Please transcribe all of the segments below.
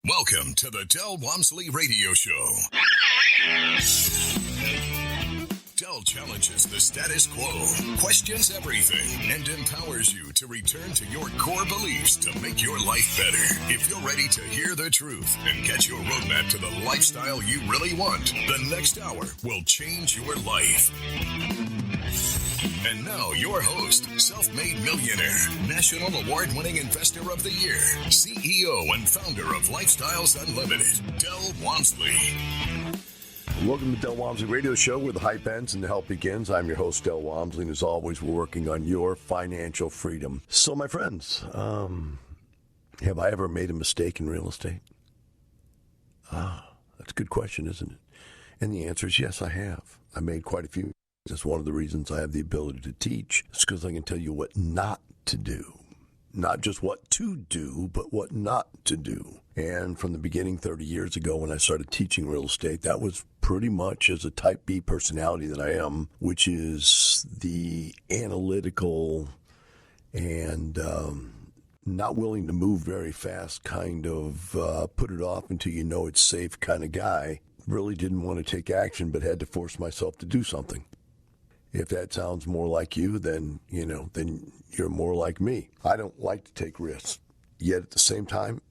Welcome to the Del Walmsley Radio Show. Del challenges the status quo, questions everything, and empowers you to return to your core beliefs to make your life better. If you're ready to hear the truth and get your roadmap to the lifestyle you really want, the next hour will change your life. And now, your host, self-made millionaire, national award-winning investor of the year, CEO and founder of Lifestyles Unlimited, Del Walmsley. Welcome to Del Walmsley Radio Show, where the hype ends and the help begins. I'm your host, Del Walmsley, and as always, we're working on your financial freedom. So, my friends, have I ever made a mistake in real estate? That's a good question, isn't it? And the answer is yes, I have. I made quite a few. That's one of the reasons I have the ability to teach. It's because I can tell you what not to do. Not just what to do, but what not to do. And from the beginning, 30 years ago, when I started teaching real estate, that was pretty much as a type B personality that I am, which is the analytical and not willing to move very fast, kind of put it off until you know it's safe kind of guy. Really didn't want to take action, but had to force myself to do something. If that sounds more like you, then you're more like me. I don't like to take risks. Yet at the same time,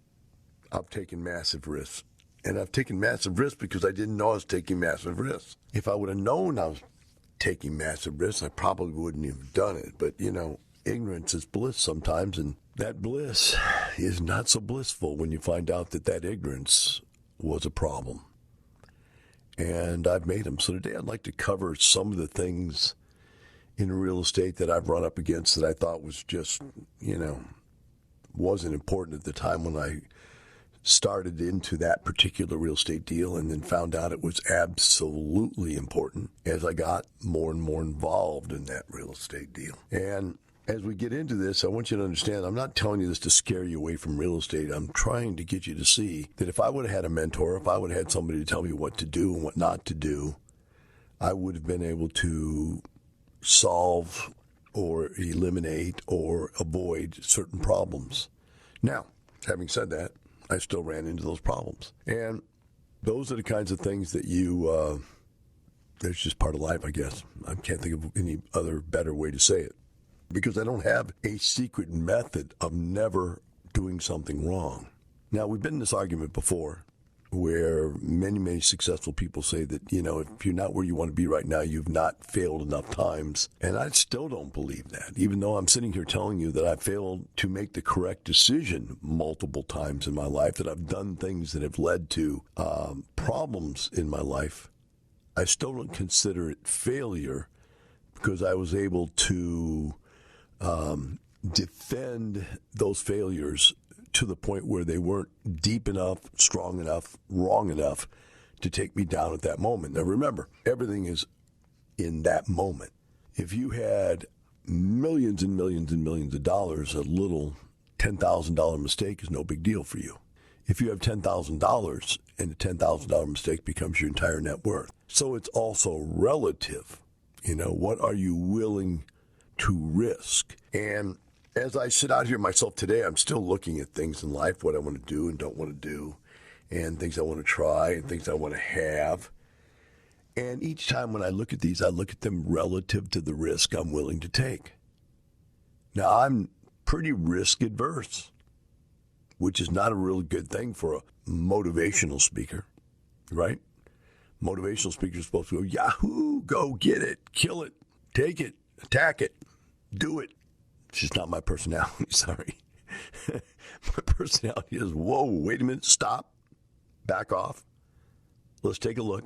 I've taken massive risks. And I've taken massive risks because I didn't know I was taking massive risks. If I would have known I was taking massive risks, I probably wouldn't have done it. But, ignorance is bliss sometimes. And that bliss is not so blissful when you find out that ignorance was a problem. And I've made them. So today I'd like to cover some of the things in real estate that I've run up against that I thought was just, wasn't important at the time when I started into that particular real estate deal, and then found out it was absolutely important as I got more and more involved in that real estate deal. And as we get into this, I want you to understand, I'm not telling you this to scare you away from real estate. I'm trying to get you to see that if I would have had a mentor, if I would have had somebody to tell me what to do and what not to do, I would have been able to solve or eliminate or avoid certain problems. Now, having said that, I still ran into those problems. And those are the kinds of things that that's just part of life, I guess. I can't think of any other better way to say it. Because I don't have a secret method of never doing something wrong. Now, we've been in this argument before where many, many successful people say that, if you're not where you want to be right now, you've not failed enough times. And I still don't believe that, even though I'm sitting here telling you that I failed to make the correct decision multiple times in my life, that I've done things that have led to problems in my life. I still don't consider it failure because I was able to defend those failures to the point where they weren't deep enough, strong enough, wrong enough to take me down at that moment. Now remember, everything is in that moment. If you had millions and millions and millions of dollars, a little $10,000 mistake is no big deal for you. If you have $10,000 and the $10,000 mistake becomes your entire net worth. So it's also relative. What are you willing to risk? And as I sit out here myself today, I'm still looking at things in life, what I want to do and don't want to do, and things I want to try and things I want to have. And each time when I look at these, I look at them relative to the risk I'm willing to take. Now, I'm pretty risk adverse, which is not a really good thing for a motivational speaker, right? Motivational speakers are supposed to go, yahoo, go get it, kill it, take it, attack it, do it. It's just not my personality, sorry. My personality is, whoa, wait a minute, stop, back off. Let's take a look.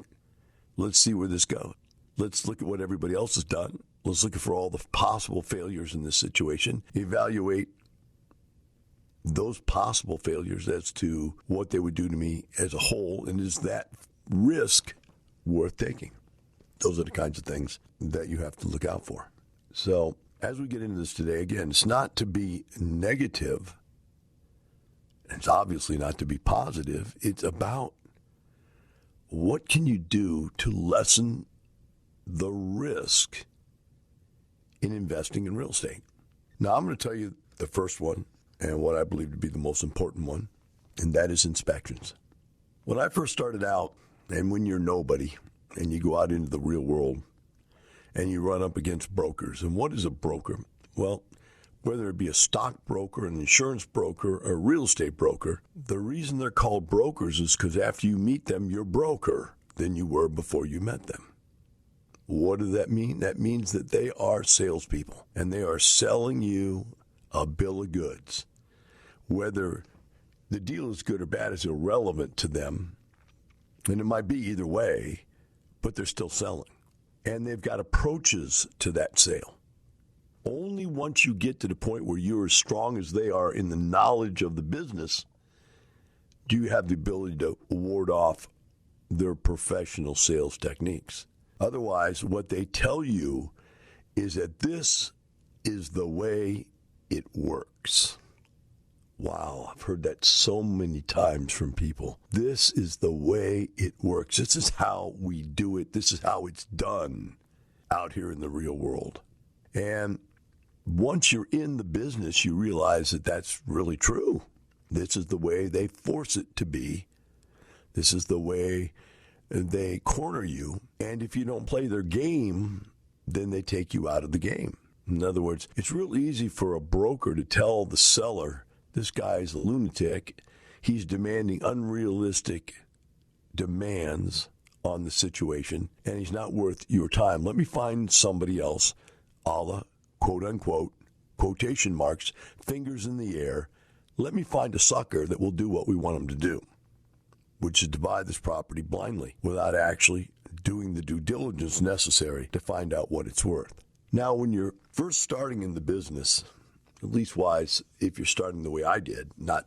Let's see where this goes. Let's look at what everybody else has done. Let's look for all the possible failures in this situation. Evaluate those possible failures as to what they would do to me as a whole, and is that risk worth taking? Those are the kinds of things that you have to look out for. So as we get into this today, again, it's not to be negative. It's obviously not to be positive. It's about what can you do to lessen the risk in investing in real estate. Now, I'm going to tell you the first one, and what I believe to be the most important one, and that is inspections. When I first started out, and when you're nobody, and you go out into the real world, and you run up against brokers. And what is a broker? Well, whether it be a stockbroker, an insurance broker, or a real estate broker, the reason they're called brokers is because after you meet them, you're broker than you were before you met them. What does that mean? That means that they are salespeople, and they are selling you a bill of goods. Whether the deal is good or bad is irrelevant to them, and it might be either way, but they're still selling. And they've got approaches to that sale. Only once you get to the point where you're as strong as they are in the knowledge of the business do you have the ability to ward off their professional sales techniques. Otherwise, what they tell you is that this is the way it works. Wow, I've heard that so many times from people. This is the way it works. This is how we do it. This is how it's done out here in the real world. And once you're in the business, you realize that that's really true. This is the way they force it to be. This is the way they corner you. And if you don't play their game, then they take you out of the game. In other words, it's real easy for a broker to tell the seller, this guy's a lunatic. He's demanding unrealistic demands on the situation, and he's not worth your time. Let me find somebody else, a la, quote unquote, quotation marks, fingers in the air. Let me find a sucker that will do what we want him to do, which is to buy this property blindly without actually doing the due diligence necessary to find out what it's worth. Now, when you're first starting in the business, at least wise, if you're starting the way I did, not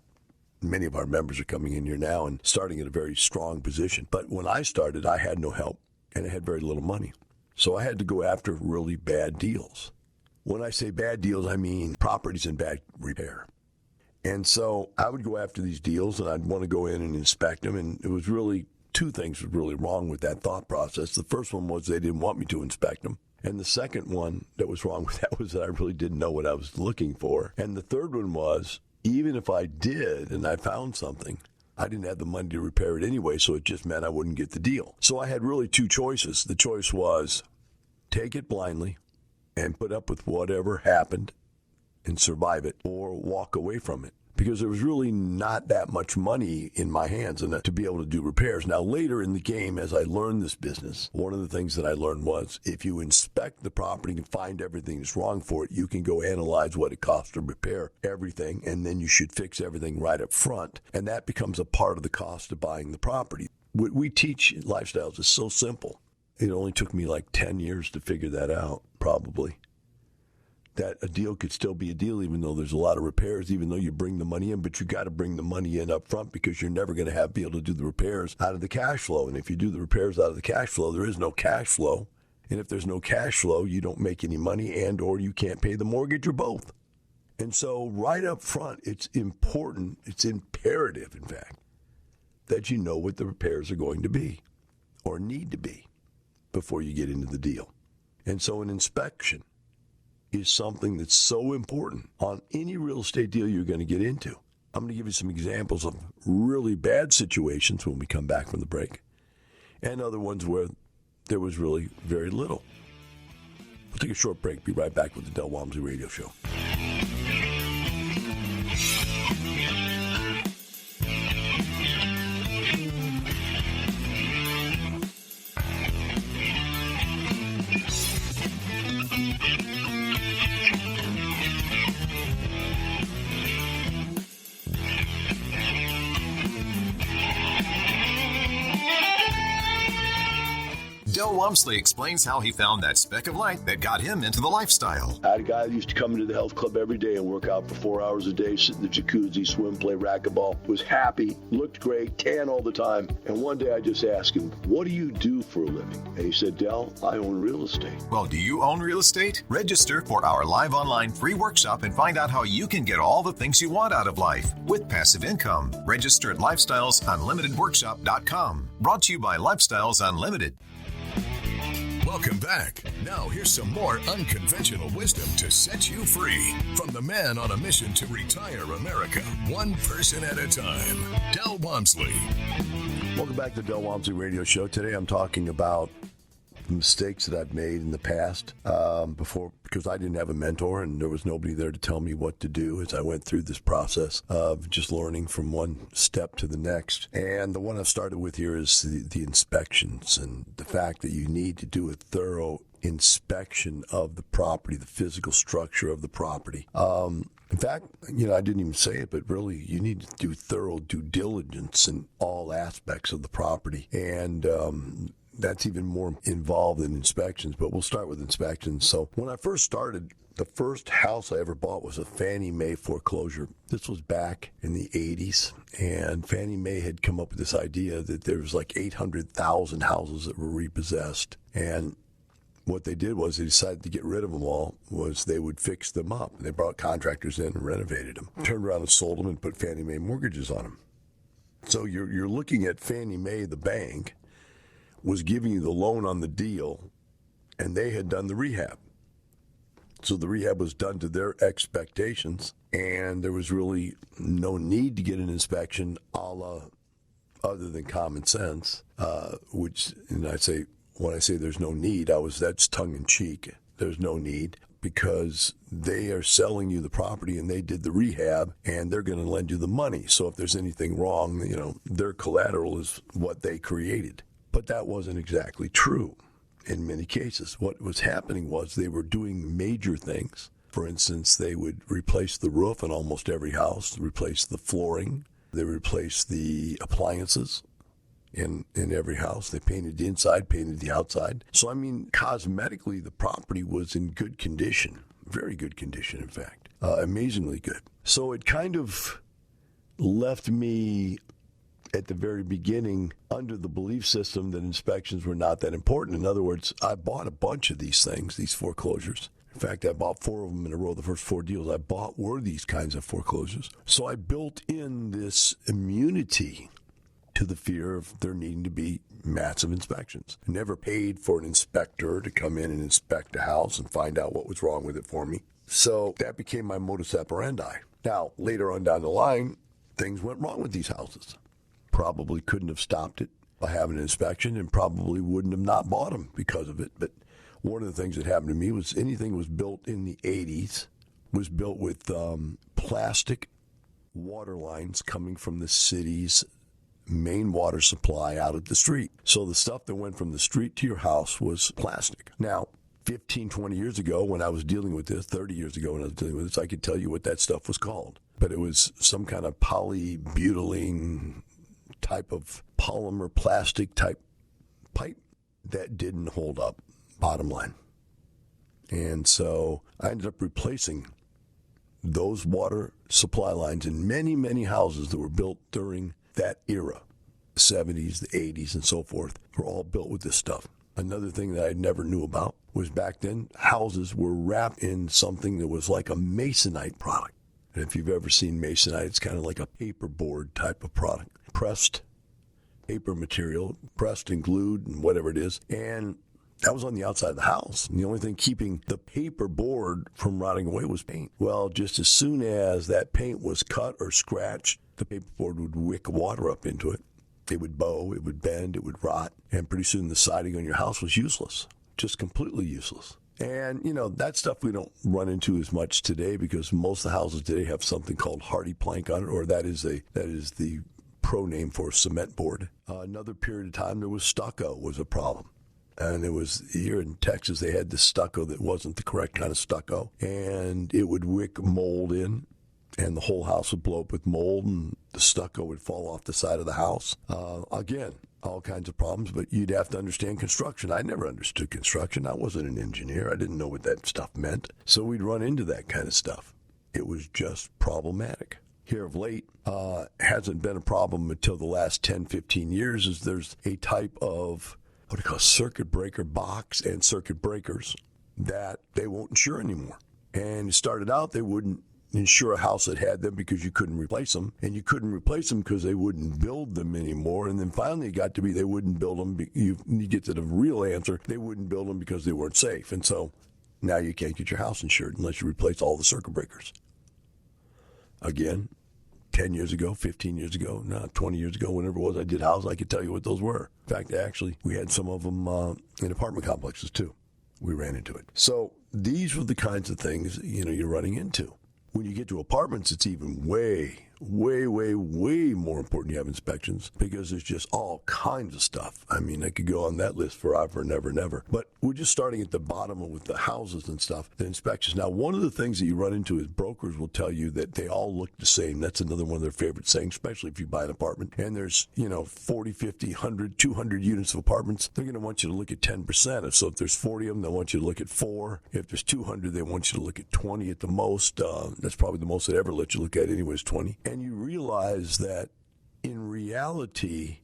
many of our members are coming in here now and starting at a very strong position. But when I started, I had no help and I had very little money. So I had to go after really bad deals. When I say bad deals, I mean properties in bad repair. And so I would go after these deals and I'd want to go in and inspect them. And it was really two things were really wrong with that thought process. The first one was they didn't want me to inspect them. And the second one that was wrong with that was that I really didn't know what I was looking for. And the third one was, even if I did and I found something, I didn't have the money to repair it anyway, so it just meant I wouldn't get the deal. So I had really two choices. The choice was take it blindly and put up with whatever happened and survive it, or walk away from it. Because there was really not that much money in my hands and to be able to do repairs. Now, later in the game, as I learned this business, one of the things that I learned was if you inspect the property and find everything that's wrong for it, you can go analyze what it costs to repair everything, and then you should fix everything right up front. And that becomes a part of the cost of buying the property. What we teach in Lifestyles is so simple. It only took me like 10 years to figure that out, probably. That a deal could still be a deal even though there's a lot of repairs, even though you bring the money in, but you got to bring the money in up front because you're never going to be able to do the repairs out of the cash flow. And if you do the repairs out of the cash flow, there is no cash flow. And if there's no cash flow, you don't make any money and or you can't pay the mortgage or both. And so right up front, it's important, it's imperative, in fact, that you know what the repairs are going to be or need to be before you get into the deal. And so an inspection is something that's so important on any real estate deal you're going to get into. I'm going to give you some examples of really bad situations when we come back from the break, and other ones where there was really very little. We'll take a short break. Be right back with the Del Walmsley Radio Show. Del Walmsley explains how he found that speck of light that got him into the lifestyle. I had a guy that used to come into the health club every day and work out for 4 hours a day, sit in the jacuzzi, swim, play racquetball, was happy, looked great, tan all the time. And one day I just asked him, what do you do for a living? And he said, Del, I own real estate. Well, do you own real estate? Register for our live online free workshop and find out how you can get all the things you want out of life with passive income. Register at lifestylesunlimitedworkshop.com. Brought to you by Lifestyles Unlimited. Welcome back. Now here's some more unconventional wisdom to set you free from the man on a mission to retire America, one person at a time, Del Walmsley. Welcome back to the Del Walmsley Radio Show. Today I'm talking about the mistakes that I've made in the past before, because I didn't have a mentor and there was nobody there to tell me what to do as I went through this process of just learning from one step to the next. And the one I've started with here is the inspections and the fact that you need to do a thorough inspection of the property, the physical structure of the property. In fact, I didn't even say it, but really you need to do thorough due diligence in all aspects of the property. And that's even more involved in inspections, but we'll start with inspections. So when I first started, the first house I ever bought was a Fannie Mae foreclosure. This was back in the 80s, and Fannie Mae had come up with this idea that there was like 800,000 houses that were repossessed. And what they did was they decided to get rid of them all, was they would fix them up. They brought contractors in and renovated them, turned around and sold them and put Fannie Mae mortgages on them. So you're looking at Fannie Mae, the bank, was giving you the loan on the deal, and they had done the rehab. So the rehab was done to their expectations, and there was really no need to get an inspection other than common sense, and when I say there's no need, that's tongue-in-cheek. There's no need because they are selling you the property and they did the rehab and they're going to lend you the money. So if there's anything wrong, their collateral is what they created. But that wasn't exactly true in many cases. What was happening was they were doing major things. For instance, they would replace the roof in almost every house, replace the flooring, they replaced the appliances in every house. They painted the inside, painted the outside. So, cosmetically, the property was in good condition, very good condition, in fact, amazingly good. So it kind of left me at the very beginning under the belief system that inspections were not that important. In other words, I bought a bunch of these things, these foreclosures. In fact, I bought 4 of them in a row. The first 4 deals I bought were these kinds of foreclosures. So I built in this immunity to the fear of there needing to be massive inspections. I never paid for an inspector to come in and inspect a house and find out what was wrong with it for me. So that became my modus operandi. Now, later on down the line, things went wrong with these houses. Probably couldn't have stopped it by having an inspection and probably wouldn't have not bought them because of it. But one of the things that happened to me was anything was built in the 80s was built with plastic water lines coming from the city's main water supply out at the street. So the stuff that went from the street to your house was plastic. Now, 15, 20 years ago when I was dealing with this, 30 years ago when I was dealing with this, I could tell you what that stuff was called. But it was some kind of polybutylene type of polymer plastic type pipe that didn't hold up, bottom line. And so I ended up replacing those water supply lines in many, many houses that were built during that era. The 70s, the 80s, and so forth were all built with this stuff. Another thing that I never knew about was back then, houses were wrapped in something that was like a masonite product. And if you've ever seen masonite, it's kind of like a paperboard type of product. Pressed paper material, pressed and glued and whatever it is. And that was on the outside of the house. And the only thing keeping the paper board from rotting away was paint. Well, just as soon as that paint was cut or scratched, the paper board would wick water up into it. It would bow, it would bend, it would rot. And pretty soon the siding on your house was useless, just completely useless. And, that stuff we don't run into as much today because most of the houses today have something called hardy plank on it, or that is the pro name for cement board. Another period of time, there was stucco was a problem. And it was here in Texas, they had this stucco that wasn't the correct kind of stucco. And it would wick mold in, and the whole house would blow up with mold, and the stucco would fall off the side of the house. Again, all kinds of problems, but you'd have to understand construction. I never understood construction. I wasn't an engineer. I didn't know what that stuff meant. So we'd run into that kind of stuff. It was just problematic. Here of late, hasn't been a problem until the last 10, 15 years, is there's a type of what do you call circuit breaker box and circuit breakers that they won't insure anymore. And it started out, they wouldn't insure a house that had them because you couldn't replace them. And you couldn't replace them because they wouldn't build them anymore. And then finally it got to be they wouldn't build them. You get to the real answer. They wouldn't build them because they weren't safe. And so now you can't get your house insured unless you replace all the circuit breakers. Again, 10 years ago, 15 years ago, 20 years ago, whenever it was I did houses, I could tell you what those were. In fact, actually, we had some of them in apartment complexes too. We ran into it. So these were the kinds of things, you're running into. When you get to apartments, it's even way more important you have inspections because there's just all kinds of stuff. I mean, I could go on that list forever and ever and ever. But we're just starting at the bottom with the houses and stuff, the inspections. Now, one of the things that you run into is brokers will tell you that they all look the same. That's another one of their favorite sayings, especially if you buy an apartment. And there's, 40, 50, 100, 200 units of apartments. They're going to want you to look at 10%. So if there's 40 of them, they'll want you to look at 4. If there's 200, they want you to look at 20 at the most. That's probably the most they'd ever let you look at anyways, 20. And you realize that in reality,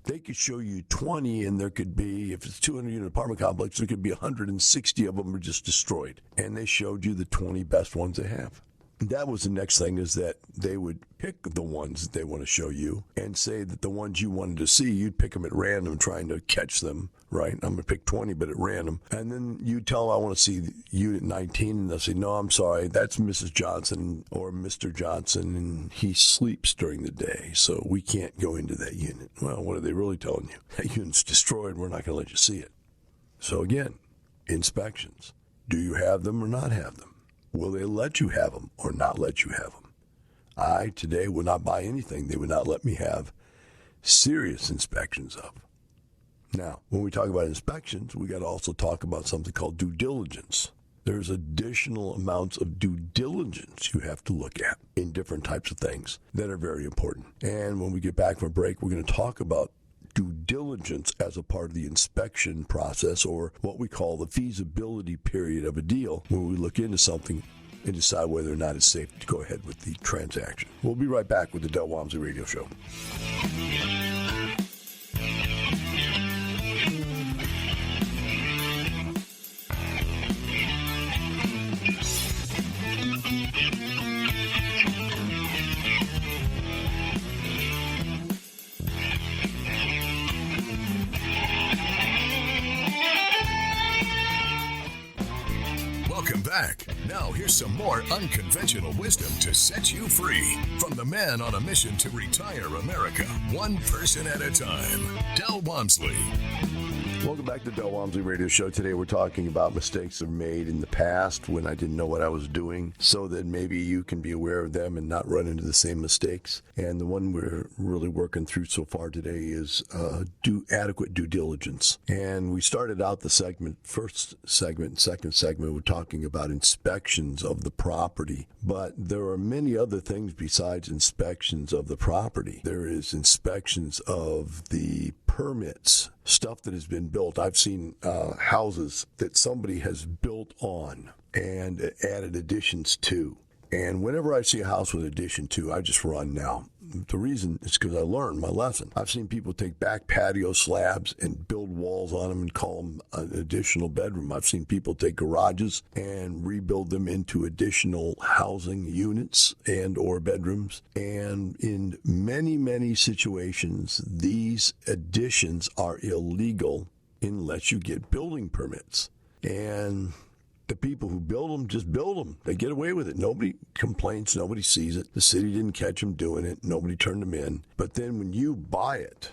they could show you 20 and there could be, if it's 200 unit apartment complex, there could be 160 of them are just destroyed. And they showed you the 20 best ones they have. That was the next thing, is that they would pick the ones that they want to show you and say that the ones you wanted to see, you'd pick them at random trying to catch them, right? I'm going to pick 20, but at random. And then you tell them, I want to see unit 19, and they'll say, no, I'm sorry, that's Mrs. Johnson or Mr. Johnson, and he sleeps during the day, so we can't go into that unit. Well, what are they really telling you? That unit's destroyed, we're not going to let you see it. So again, inspections. Do you have them or not have them? Will they let you have them or not let you have them? I, today, would not buy anything they would not let me have serious inspections of. Now, when we talk about inspections, we got to also talk about something called due diligence. There's additional amounts of due diligence you have to look at in different types of things that are very important. And when we get back from a break, we're going to talk about due diligence as a part of the inspection process, or what we call the feasibility period of a deal, when we look into something and decide whether or not it's safe to go ahead with the transaction. We'll be right back with the Del Walmsley Radio Show. Back. Now here's some more unconventional wisdom to set you free from the man on a mission to retire America, one person at a time, Del Walmsley. Welcome back to the Del Walmsley Radio Show. Today we're talking about mistakes I've made in the past when I didn't know what I was doing, so that maybe you can be aware of them and not run into the same mistakes. And the one we're really working through so far today is adequate due diligence. And we started out the first segment, second segment, we're talking about inspections of the property. But there are many other things besides inspections of the property. There is inspections of the permits, stuff that has been built. I've seen houses that somebody has built on and added additions to. And whenever I see a house with addition to, I just run now. The reason is because I learned my lesson. I've seen people take back patio slabs and build walls on them and call them an additional bedroom. I've seen people take garages and rebuild them into additional housing units and or bedrooms. And in many, many situations, these additions are illegal unless you get building permits. And the people who build them just build them. They get away with it. Nobody complains. Nobody sees it. The city didn't catch them doing it. Nobody turned them in. But then when you buy it,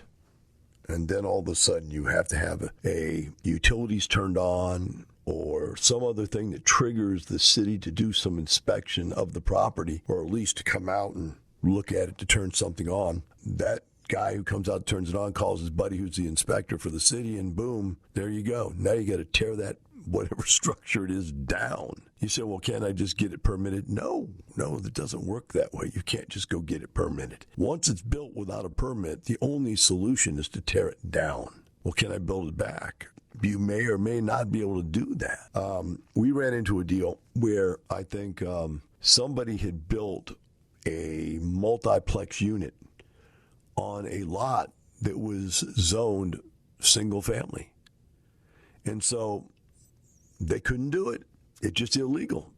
and then all of a sudden you have to have a utilities turned on or some other thing that triggers the city to do some inspection of the property, or at least to come out and look at it to turn something on, that guy who comes out and turns it on calls his buddy who's the inspector for the city, and boom, there you go. Now you got to tear that whatever structure it is down. You say, well, can't I just get it permitted? No, that doesn't work that way. You can't just go get it permitted. Once it's built without a permit, the only solution is to tear it down. Well, can I build it back? You may or may not be able to do that. We ran into a deal where I think somebody had built a multiplex unit on a lot that was zoned single family. And so they couldn't do it. It's just illegal.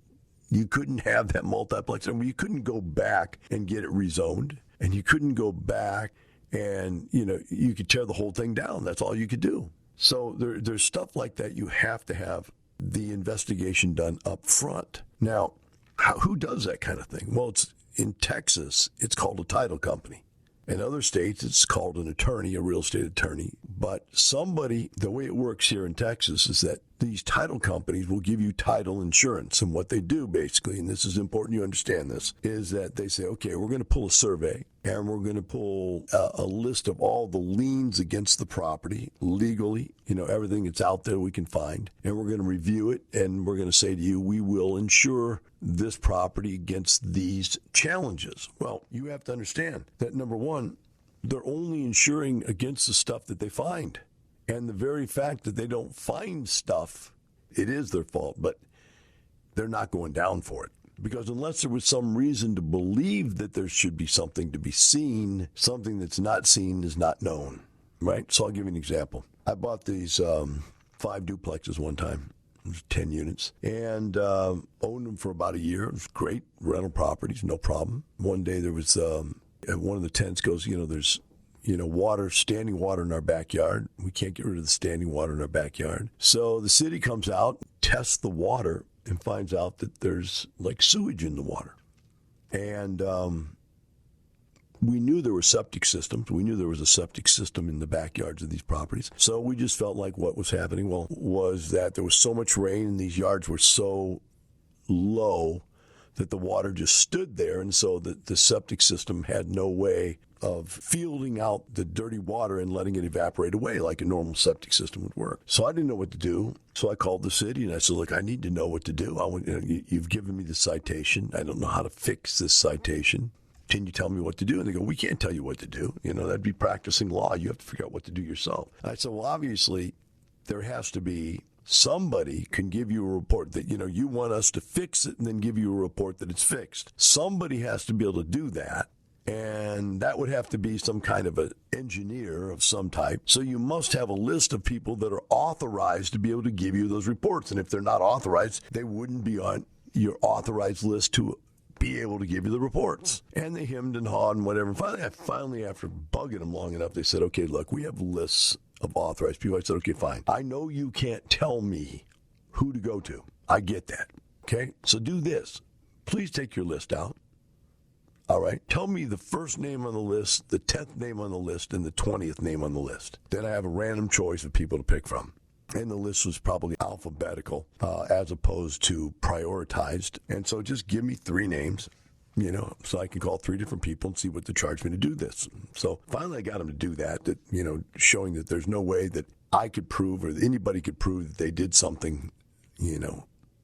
You couldn't have that multiplex. I mean, you couldn't go back and get it rezoned, and you couldn't go back and, you could tear the whole thing down. That's all you could do. So there's stuff like that. You have to have the investigation done up front. Now, who does that kind of thing? Well, in Texas, it's called a title company. In other states, it's called an attorney, a real estate attorney. But the way it works here in Texas is that these title companies will give you title insurance. And what they do, basically, and this is important you understand this, is that they say, okay, we're going to pull a survey, and we're going to pull a list of all the liens against the property legally, everything that's out there we can find. And we're going to review it, and we're going to say to you, we will insure this property against these challenges. Well, you have to understand that, number one, they're only insuring against the stuff that they find. And the very fact that they don't find stuff, it is their fault, but they're not going down for it. Because unless there was some reason to believe that there should be something to be seen, something that's not seen is not known, right? So I'll give you an example. I bought these 5 duplexes one time. It was 10 units, and owned them for about a year. It was great. Rental properties, no problem. One day there was, one of the tenants goes, there's, water, standing water in our backyard. We can't get rid of the standing water in our backyard. So the city comes out, tests the water, and finds out that there's like sewage in the water. And we knew there were septic systems. We knew there was a septic system in the backyards of these properties. So we just felt like what was happening, was that there was so much rain and these yards were so low that the water just stood there. And so the septic system had no way of fielding out the dirty water and letting it evaporate away like a normal septic system would work. So I didn't know what to do. So I called the city and I said, look, I need to know what to do. You've given me the citation. I don't know how to fix this citation. Can you tell me what to do? And they go, we can't tell you what to do. That'd be practicing law. You have to figure out what to do yourself. I said, well, obviously, there has to be somebody can give you a report that, you want us to fix it and then give you a report that it's fixed. Somebody has to be able to do that. And that would have to be some kind of an engineer of some type. So you must have a list of people that are authorized to be able to give you those reports. And if they're not authorized, they wouldn't be on your authorized list to be able to give you the reports. And they hemmed and hawed and whatever. Finally, after bugging them long enough, they said, okay, look, we have lists of authorized people. I said, okay, fine. I know you can't tell me who to go to. I get that. Okay? So do this. Please take your list out. All right. Tell me the first name on the list, the 10th name on the list, and the 20th name on the list. Then I have a random choice of people to pick from. And the list was probably alphabetical as opposed to prioritized. And so just give me 3 names, so I can call 3 different people and see what they charge me to do this. So finally I got them to do that, showing that there's no way that I could prove or that anybody could prove that they did something,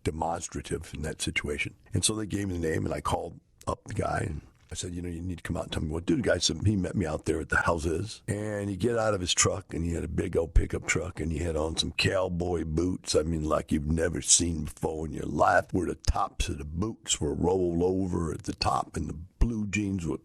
demonstrative in that situation. And so they gave me the name and I called up the guy and I said, you need to come out and tell me what to do. The guy said he met me out there at the houses, and he get out of his truck, and he had a big old pickup truck, and he had on some cowboy boots. I mean, like you've never seen before in your life, where the tops of the boots were rolled over at the top, and the blue jeans were,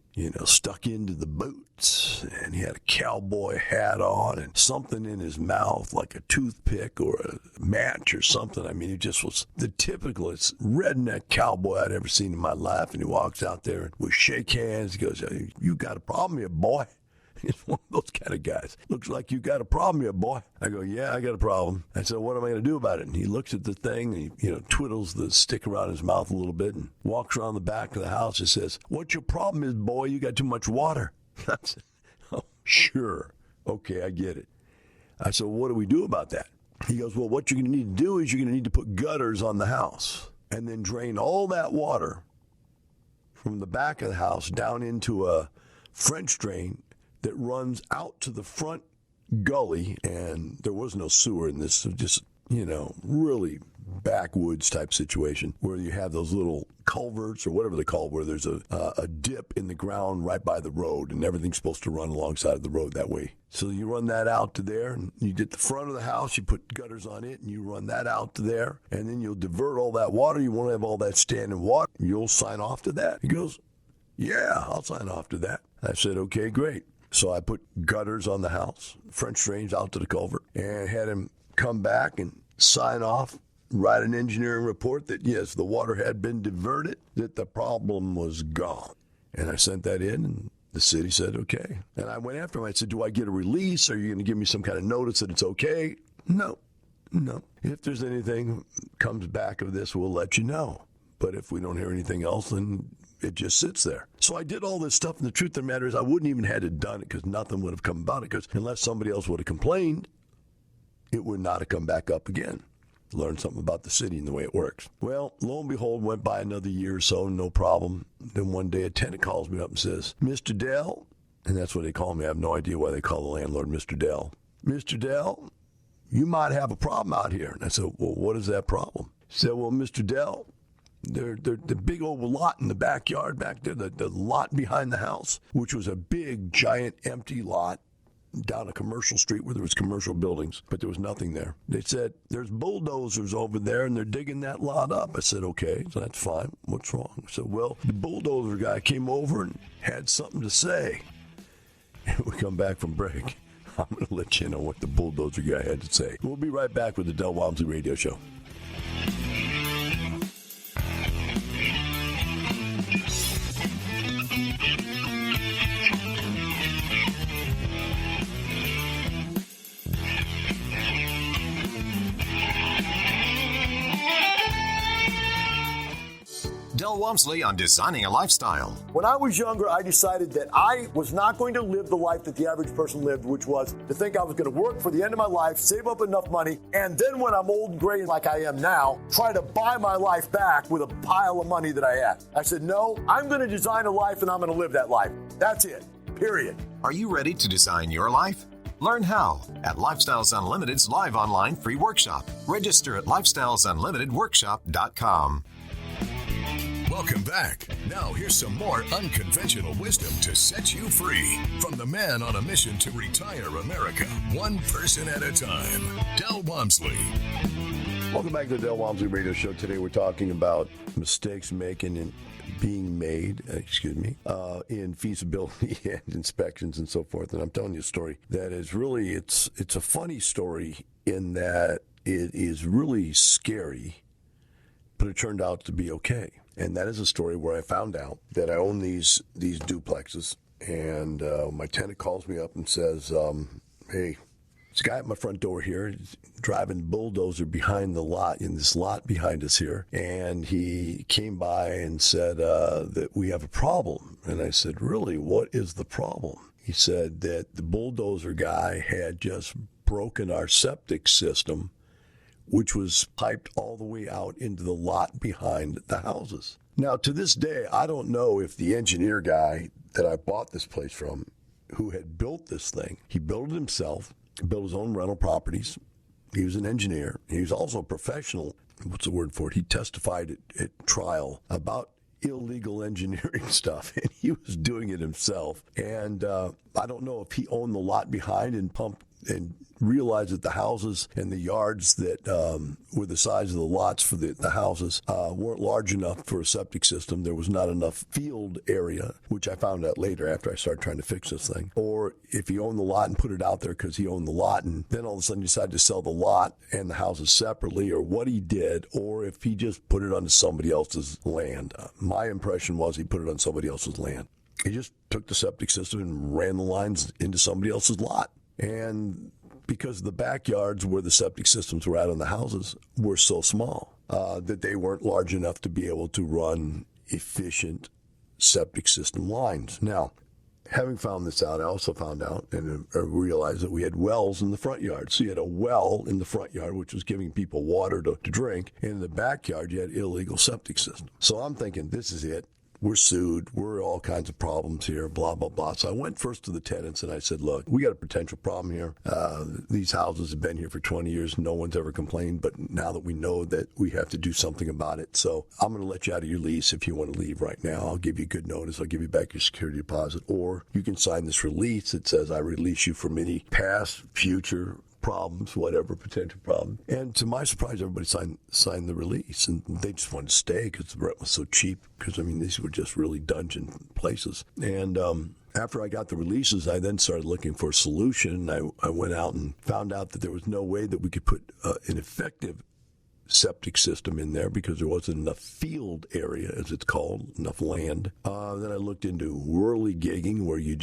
stuck into the boots. And he had a cowboy hat on and something in his mouth like a toothpick or a match or something. I mean, he just was the typicalest redneck cowboy I'd ever seen in my life. And he walks out there and we shake hands. He goes, you got a problem here, boy? He's one of those kind of guys. Looks like you got a problem here, boy. I go, yeah, I got a problem. I said, what am I going to do about it? And he looks at the thing and he, twiddles the stick around his mouth a little bit and walks around the back of the house and says, what your problem is, boy? You got too much water. I said, oh, sure. Okay, I get it. I said, well, what do we do about that? He goes, well, what you're going to need to do is you're going to need to put gutters on the house and then drain all that water from the back of the house down into a French drain that runs out to the front gully, and there was no sewer in this, so just, really backwoods type situation where you have those little culverts or whatever they call it, where there's a dip in the ground right by the road, and everything's supposed to run alongside of the road that way. So you run that out to there, and you get the front of the house, you put gutters on it, and you run that out to there, and then you'll divert all that water. You won't have all that standing water. You'll sign off to that? He goes, yeah, I'll sign off to that. I said, okay, great. So I put gutters on the house, French drains out to the culvert, and had him come back and sign off write an engineering report that, yes, the water had been diverted, that the problem was gone. And I sent that in, and the city said, okay. And I went after him. I said, do I get a release? Are you going to give me some kind of notice that it's okay? No. If there's anything comes back of this, we'll let you know. But if we don't hear anything else, then it just sits there. So I did all this stuff, and the truth of the matter is I wouldn't even have had done it because nothing would have come about it, because unless somebody else would have complained, it would not have come back up again. Learn something about the city and the way it works. Well, lo and behold, went by another year or so, no problem. Then one day a tenant calls me up and says, Mr. Dell, and that's what they call me. I have no idea why they call the landlord Mr. Dell. Mr. Dell, you might have a problem out here. And I said, well, what is that problem? He said, well, Mr. Dell, the big oval lot in the backyard back there, the lot behind the house, which was a big, giant, empty lot down a commercial street where there was commercial buildings, but there was nothing there. They said, there's bulldozers over there, and they're digging that lot up. I said, okay, so that's fine. What's wrong? I said, well, the bulldozer guy came over and had something to say. And we come back from break. I'm going to let you know what the bulldozer guy had to say. We'll be right back with the Del Walmsley Radio Show. Del Walmsley on Designing a Lifestyle. When I was younger, I decided that I was not going to live the life that the average person lived, which was to think I was going to work for the end of my life, save up enough money, and then when I'm old and gray like I am now, try to buy my life back with a pile of money that I had. I said, no, I'm going to design a life and I'm going to live that life. That's it. Period. Are you ready to design your life? Learn how at Lifestyles Unlimited's live online free workshop. Register at lifestylesunlimitedworkshop.com. Welcome back. Now here's some more unconventional wisdom to set you free from the man on a mission to retire America, one person at a time, Del Walmsley. Welcome back to the Del Walmsley Radio Show. Today we're talking about mistakes being made in feasibility and inspections and so forth. And I'm telling you a story that is really, it's a funny story in that it is really scary, but it turned out to be okay. And that is a story where I found out that I own these duplexes, and my tenant calls me up and says, hey, this guy at my front door here is driving bulldozer behind the lot, in this lot behind us here, and he came by and said that we have a problem. And I said, really, what is the problem? He said that the bulldozer guy had just broken our septic system, which was piped all the way out into the lot behind the houses. Now, to this day, I don't know if the engineer guy that I bought this place from, who had built this thing, he built it himself, built his own rental properties. He was an engineer. He was also a professional. What's the word for it? He testified at trial about illegal engineering stuff, and he was doing it himself. And I don't know if he owned the lot behind and pumped and realized that the houses and the yards that were the size of the lots for the houses weren't large enough for a septic system. There was not enough field area, which I found out later after I started trying to fix this thing. Or if he owned the lot and put it out there because he owned the lot, and then all of a sudden decided to sell the lot and the houses separately, or what he did, or if he just put it onto somebody else's land. My impression was he put it on somebody else's land. He just took the septic system and ran the lines into somebody else's lot. And because the backyards where the septic systems were out on the houses were so small that they weren't large enough to be able to run efficient septic system lines. Now, having found this out, I also found out and realized that we had wells in the front yard. So you had a well in the front yard, which was giving people water to drink. And in the backyard, you had illegal septic systems. So I'm thinking, this is it. We're sued. We're all kinds of problems here, blah, blah, blah. So I went first to the tenants and I said, look, we got a potential problem here. These houses have been here for 20 years. No one's ever complained. But now that we know that we have to do something about it. So I'm going to let you out of your lease if you want to leave right now. I'll give you good notice. I'll give you back your security deposit. Or you can sign this release that says I release you from any past, future problems, whatever potential problem. And to my surprise, everybody signed the release, and they just wanted to stay because the rent was so cheap. Because I mean, these were just really dungeon places. And after I got the releases, I then started looking for a solution. I went out and found out that there was no way that we could put an effective septic system in there because there wasn't enough field area, as it's called, enough land. Then I looked into whirligigging, where you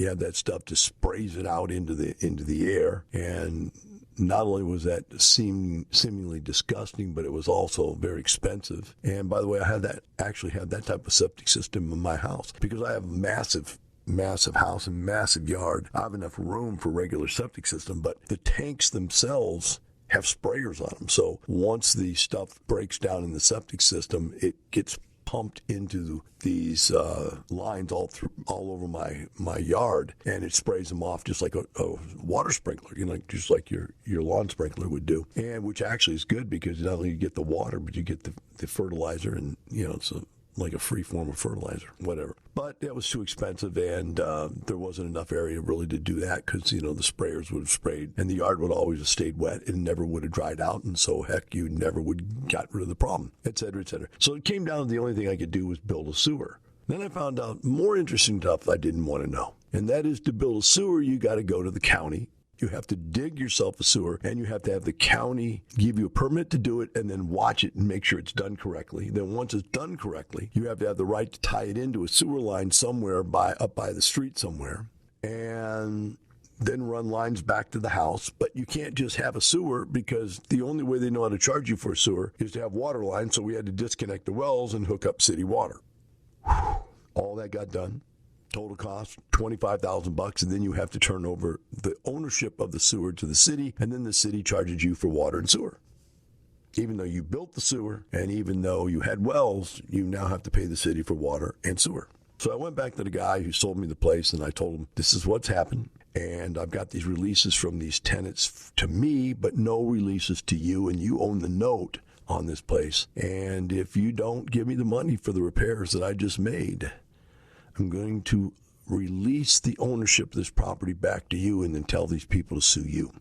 have that stuff that sprays it out into the air. And not only was that seemingly disgusting, but it was also very expensive. And by the way, I actually had that type of septic system in my house because I have a massive house and massive yard. I have enough room for regular septic system, but the tanks themselves have sprayers on them. So once the stuff breaks down in the septic system, it gets pumped into these lines all over my yard, and it sprays them off just like a water sprinkler, just like your lawn sprinkler would do. And which actually is good because not only you get the water, but you get the fertilizer, and it's like a free form of fertilizer, whatever. But that was too expensive, and there wasn't enough area really to do that because, the sprayers would have sprayed, and the yard would always have stayed wet and never would have dried out, and so, heck, you never would got rid of the problem, et cetera, et cetera. So it came down to the only thing I could do was build a sewer. Then I found out more interesting stuff I didn't want to know, and that is to build a sewer, you got to go to the county. You have to dig yourself a sewer, and you have to have the county give you a permit to do it and then watch it and make sure it's done correctly. Then once it's done correctly, you have to have the right to tie it into a sewer line somewhere up by the street somewhere, and then run lines back to the house. But you can't just have a sewer because the only way they know how to charge you for a sewer is to have water lines, so we had to disconnect the wells and hook up city water. All that got done. Total cost, $25,000, and then you have to turn over the ownership of the sewer to the city, and then the city charges you for water and sewer. Even though you built the sewer, and even though you had wells, you now have to pay the city for water and sewer. So I went back to the guy who sold me the place, and I told him, this is what's happened, and I've got these releases from these tenants to me, but no releases to you, and you own the note on this place. And if you don't give me the money for the repairs that I just made, I'm going to release the ownership of this property back to you and then tell these people to sue you.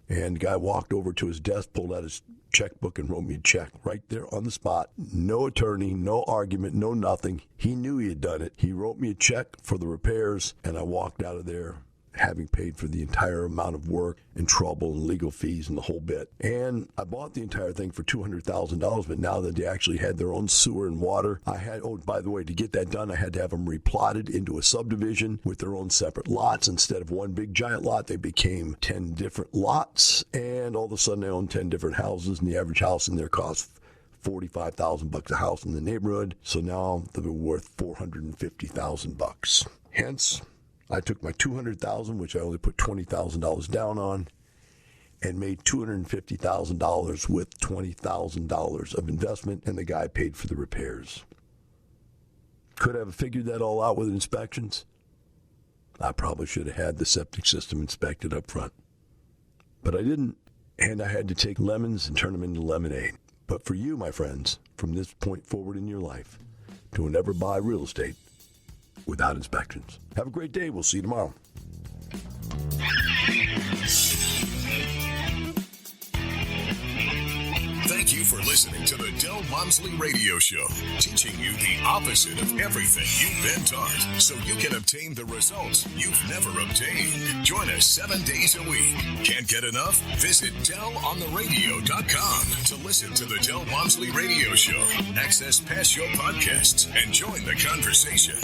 And the guy walked over to his desk, pulled out his checkbook, and wrote me a check right there on the spot. No attorney, no argument, no nothing. He knew he had done it. He wrote me a check for the repairs, and I walked out of there having paid for the entire amount of work and trouble and legal fees and the whole bit. And I bought the entire thing for $200,000, but now that they actually had their own sewer and water, by the way, to get that done, I had to have them replotted into a subdivision with their own separate lots. Instead of one big giant lot, they became 10 different lots, and all of a sudden they own 10 different houses, and the average house in there costs $45,000 a house in the neighborhood. So now they're worth $450,000. Hence, I took my $200,000, which I only put $20,000 down on, and made $250,000 with $20,000 of investment, and the guy paid for the repairs. Could I have figured that all out with inspections? I probably should have had the septic system inspected up front. But I didn't, and I had to take lemons and turn them into lemonade. But for you, my friends, from this point forward in your life, don't ever buy real estate without inspections. Have a great day. We'll see you tomorrow. Thank you for listening to the Del Walmsley Radio Show, teaching you the opposite of everything you've been taught, so you can obtain the results you've never obtained. Join us 7 days a week. Can't get enough? Visit DelOnTheRadio.com to listen to the Del Walmsley Radio Show, access past show podcasts, and join the conversation.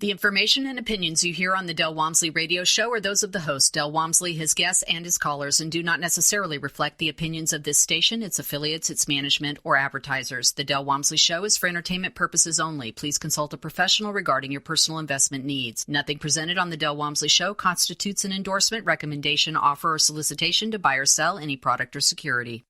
The information and opinions you hear on the Del Walmsley Radio Show are those of the host, Del Walmsley, his guests, and his callers, and do not necessarily reflect the opinions of this station, its affiliates, its management, or advertisers. The Del Walmsley Show is for entertainment purposes only. Please consult a professional regarding your personal investment needs. Nothing presented on the Del Walmsley Show constitutes an endorsement, recommendation, offer, or solicitation to buy or sell any product or security.